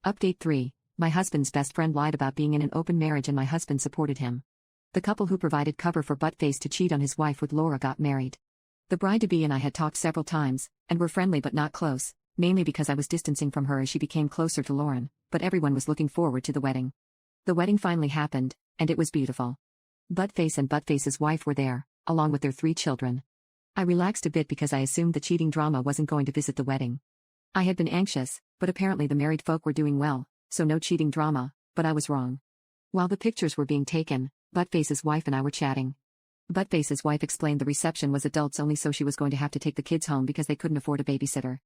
Update 3. My husband's best friend lied about being in an open marriage and my husband supported him. The couple who provided cover for Buttface to cheat on his wife with Laura got married. The bride-to-be and I had talked several times, and were friendly but not close, mainly because I was distancing from her as she became closer to Lauren, but everyone was looking forward to the wedding. The wedding finally happened, and it was beautiful. Buttface and Buttface's wife were there, along with their 3 children. I relaxed a bit because I assumed the cheating drama wasn't going to visit the wedding. I had been anxious, but apparently the married folk were doing well, so no cheating drama, but I was wrong. While the pictures were being taken, Buttface's wife and I were chatting. Buttface's wife explained the reception was adults only, so she was going to have to take the kids home because they couldn't afford a babysitter.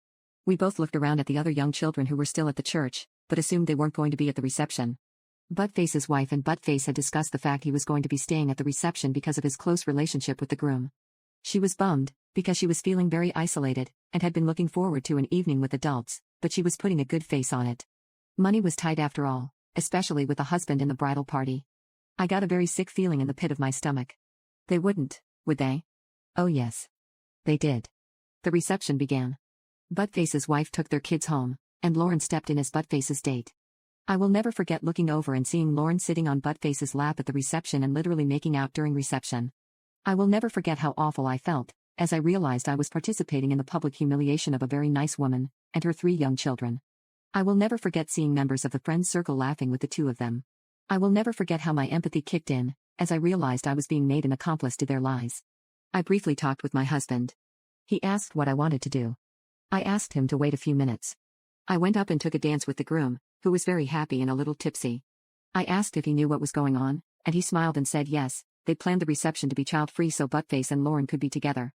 We both looked around at the other young children who were still at the church, but assumed they weren't going to be at the reception. Buttface's wife and Buttface had discussed the fact he was going to be staying at the reception because of his close relationship with the groom. She was bummed, because she was feeling very isolated, and had been looking forward to an evening with adults, but she was putting a good face on it. Money was tight after all, especially with the husband in the bridal party. I got a very sick feeling in the pit of my stomach. They wouldn't, would they? Oh yes. They did. The reception began. Buttface's wife took their kids home, and Lauren stepped in as Buttface's date. I will never forget looking over and seeing Lauren sitting on Buttface's lap at the reception and literally making out during reception. I will never forget how awful I felt, as I realized I was participating in the public humiliation of a very nice woman, and her 3 young children. I will never forget seeing members of the friend circle laughing with the 2 of them. I will never forget how my empathy kicked in, as I realized I was being made an accomplice to their lies. I briefly talked with my husband. He asked what I wanted to do. I asked him to wait a few minutes. I went up and took a dance with the groom, who was very happy and a little tipsy. I asked if he knew what was going on, and he smiled and said yes, they'd planned the reception to be child-free so Buttface and Lauren could be together.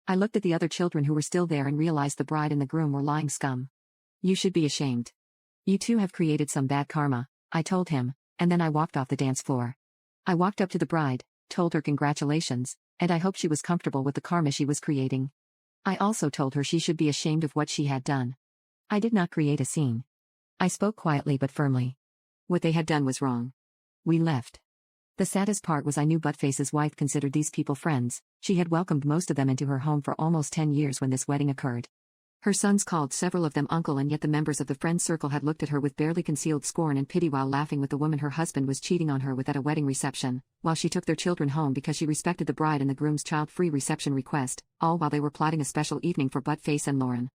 I looked at the other children who were still there and realized the bride and the groom were lying scum. You should be ashamed. You 2 have created some bad karma, I told him, and then I walked off the dance floor. I walked up to the bride, told her congratulations, and I hoped she was comfortable with the karma she was creating. I also told her she should be ashamed of what she had done. I did not create a scene. I spoke quietly but firmly. What they had done was wrong. We left. The saddest part was I knew Buttface's wife considered these people friends. She had welcomed most of them into her home for almost 10 years when this wedding occurred. Her sons called several of them uncle, and yet the members of the friend circle had looked at her with barely concealed scorn and pity while laughing with the woman her husband was cheating on her with at a wedding reception, while she took their children home because she respected the bride and the groom's child-free reception request, all while they were plotting a special evening for Buttface and Lauren.